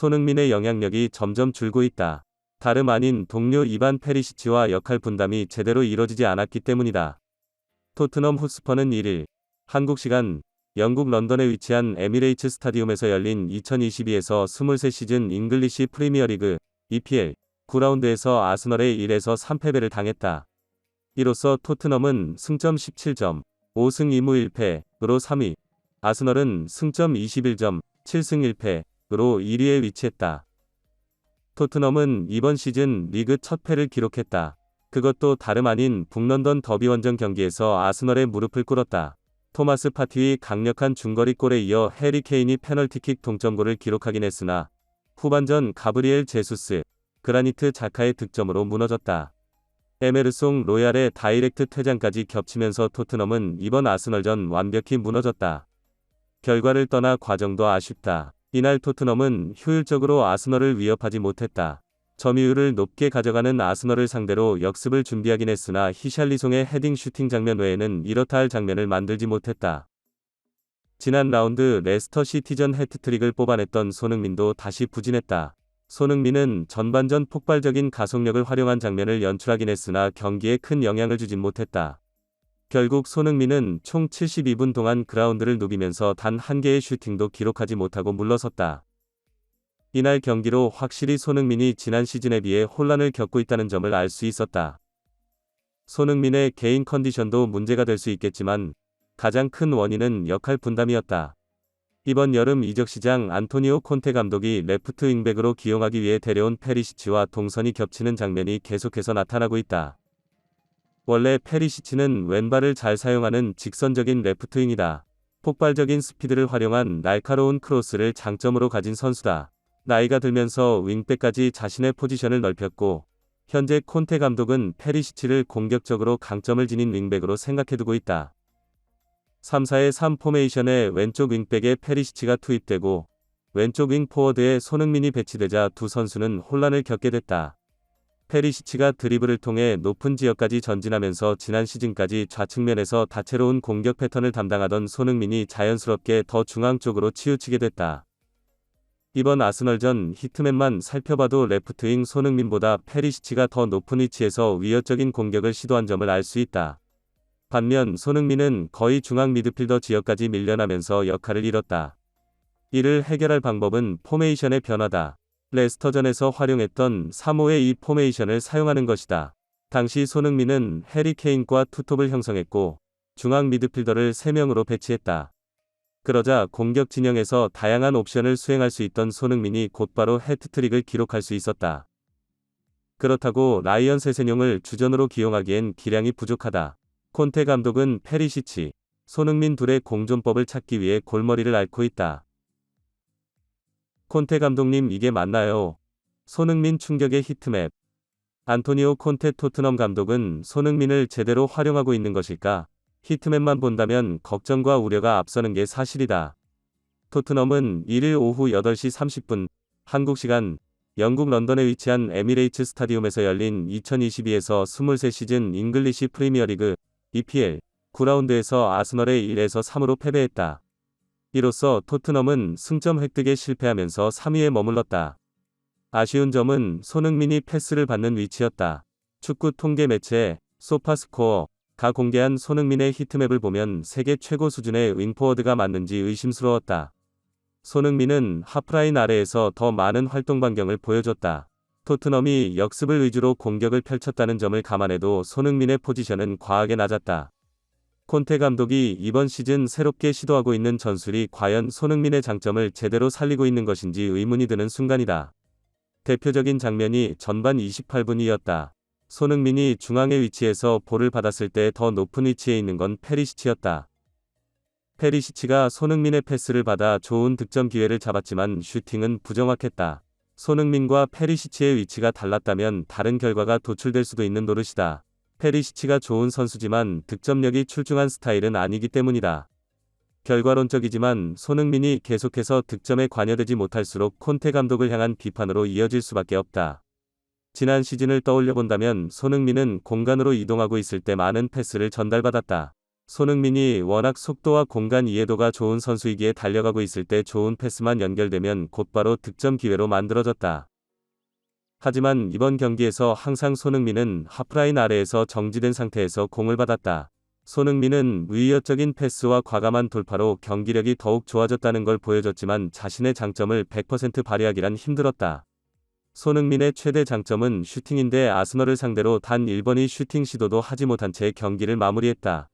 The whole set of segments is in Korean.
손흥민의 영향력이 점점 줄고 있다. 다름 아닌 동료 이반 페리시치와 역할 분담이 제대로 이뤄지지 않았기 때문이다. 토트넘 헛스퍼는 1일 한국 시간 영국 런던에 위치한 에미레이츠 스타디움에서 열린 2022에서 23 시즌 잉글리시 프리미어리그 EPL 9라운드에서 아스널에 1에서 3패배를 당했다. 이로써 토트넘은 승점 17점, 5승 2무 1패로 3위, 아스널은 승점 21점, 7승 1패로 1위에 위치했다. 토트넘은 이번 시즌 리그 첫 패를 기록했다. 그것도 다름 아닌 북런던 더비 원정 경기에서 아스널의 무릎을 꿇었다. 토마스 파티의 강력한 중거리 골에 이어 해리 케인이 페널티킥 동점골을 기록하긴 했으나 후반전 가브리엘 제수스, 그라니트 자카의 득점으로 무너졌다. 에메르송 로얄의 다이렉트 퇴장까지 겹치면서 토트넘은 이번 아스널전 완벽히 무너졌다. 결과를 떠나 과정도 아쉽다. 이날 토트넘은 효율적으로 아스널을 위협하지 못했다. 점유율을 높게 가져가는 아스널을 상대로 역습을 준비하긴 했으나 히샬리송의 헤딩 슈팅 장면 외에는 이렇다 할 장면을 만들지 못했다. 지난 라운드 레스터 시티전 해트트릭을 뽑아냈던 손흥민도 다시 부진했다. 손흥민은 전반전 폭발적인 가속력을 활용한 장면을 연출하긴 했으나 경기에 큰 영향을 주진 못했다. 결국 손흥민은 총 72분 동안 그라운드를 누비면서 단 한 개의 슈팅도 기록하지 못하고 물러섰다. 이날 경기로 확실히 손흥민이 지난 시즌에 비해 혼란을 겪고 있다는 점을 알 수 있었다. 손흥민의 개인 컨디션도 문제가 될 수 있겠지만 가장 큰 원인은 역할 분담이었다. 이번 여름 이적 시장 안토니오 콘테 감독이 레프트 윙백으로 기용하기 위해 데려온 페리시치와 동선이 겹치는 장면이 계속해서 나타나고 있다. 원래 페리시치는 왼발을 잘 사용하는 직선적인 레프트 윙이다. 폭발적인 스피드를 활용한 날카로운 크로스를 장점으로 가진 선수다. 나이가 들면서 윙백까지 자신의 포지션을 넓혔고 현재 콘테 감독은 페리시치를 공격적으로 강점을 지닌 윙백으로 생각해두고 있다. 3-4-3 포메이션에 왼쪽 윙백에 페리시치가 투입되고 왼쪽 윙 포워드에 손흥민이 배치되자 두 선수는 혼란을 겪게 됐다. 페리시치가 드리블을 통해 높은 지역까지 전진하면서 지난 시즌까지 좌측면에서 다채로운 공격 패턴을 담당하던 손흥민이 자연스럽게 더 중앙 쪽으로 치우치게 됐다. 이번 아스널전 히트맵만 살펴봐도 레프트윙 손흥민보다 페리시치가 더 높은 위치에서 위협적인 공격을 시도한 점을 알 수 있다. 반면 손흥민은 거의 중앙 미드필더 지역까지 밀려나면서 역할을 잃었다. 이를 해결할 방법은 포메이션의 변화다. 레스터전에서 활용했던 3-5-2 포메이션을 사용하는 것이다. 당시 손흥민은 해리 케인과 투톱을 형성했고 중앙 미드필더를 3명으로 배치했다. 그러자 공격 진영에서 다양한 옵션을 수행할 수 있던 손흥민이 곧바로 해트트릭을 기록할 수 있었다. 그렇다고 라이언 세세뇽을 주전으로 기용하기엔 기량이 부족하다. 콘테 감독은 페리시치, 손흥민 둘의 공존법을 찾기 위해 골머리를 앓고 있다. 콘테 감독님 이게 맞나요? 손흥민 충격의 히트맵. 안토니오 콘테 토트넘 감독은 손흥민을 제대로 활용하고 있는 것일까? 히트맵만 본다면 걱정과 우려가 앞서는 게 사실이다. 토트넘은 1일 오후 8시 30분 한국 시간 영국 런던에 위치한 에미레이츠 스타디움에서 열린 2022에서 23 시즌 잉글리시 프리미어리그 EPL 9라운드에서 아스널에 1에서 3으로 패배했다. 이로써 토트넘은 승점 획득에 실패하면서 3위에 머물렀다. 아쉬운 점은 손흥민이 패스를 받는 위치였다. 축구 통계 매체 소파스코어가 공개한 손흥민의 히트맵을 보면 세계 최고 수준의 윙포워드가 맞는지 의심스러웠다. 손흥민은 하프라인 아래에서 더 많은 활동 반경을 보여줬다. 토트넘이 역습을 위주로 공격을 펼쳤다는 점을 감안해도 손흥민의 포지션은 과하게 낮았다. 콘테 감독이 이번 시즌 새롭게 시도하고 있는 전술이 과연 손흥민의 장점을 제대로 살리고 있는 것인지 의문이 드는 순간이다. 대표적인 장면이 전반 28분이었다. 손흥민이 중앙의 위치에서 볼을 받았을 때 더 높은 위치에 있는 건 페리시치였다. 페리시치가 손흥민의 패스를 받아 좋은 득점 기회를 잡았지만 슈팅은 부정확했다. 손흥민과 페리시치의 위치가 달랐다면 다른 결과가 도출될 수도 있는 노릇이다. 페리시치가 좋은 선수지만 득점력이 출중한 스타일은 아니기 때문이다. 결과론적이지만 손흥민이 계속해서 득점에 관여되지 못할수록 콘테 감독을 향한 비판으로 이어질 수밖에 없다. 지난 시즌을 떠올려 본다면 손흥민은 공간으로 이동하고 있을 때 많은 패스를 전달받았다. 손흥민이 워낙 속도와 공간 이해도가 좋은 선수이기에 달려가고 있을 때 좋은 패스만 연결되면 곧바로 득점 기회로 만들어졌다. 하지만 이번 경기에서 항상 손흥민은 하프라인 아래에서 정지된 상태에서 공을 받았다. 손흥민은 위협적인 패스와 과감한 돌파로 경기력이 더욱 좋아졌다는 걸 보여줬지만 자신의 장점을 100% 발휘하기란 힘들었다. 손흥민의 최대 장점은 슈팅인데 아스널을 상대로 단 1번의 슈팅 시도도 하지 못한 채 경기를 마무리했다.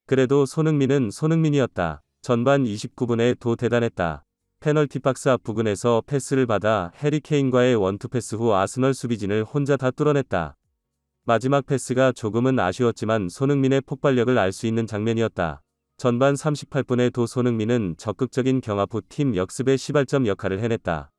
그래도 손흥민은 손흥민이었다. 전반 29분에 도 대단했다. 페널티 박스 앞 부근에서 패스를 받아 해리 케인과의 원투 패스 후 아스널 수비진을 혼자 다 뚫어냈다. 마지막 패스가 조금은 아쉬웠지만 손흥민의 폭발력을 알 수 있는 장면이었다. 전반 38분에 도 손흥민은 적극적인 경합 후 팀 역습의 시발점 역할을 해냈다.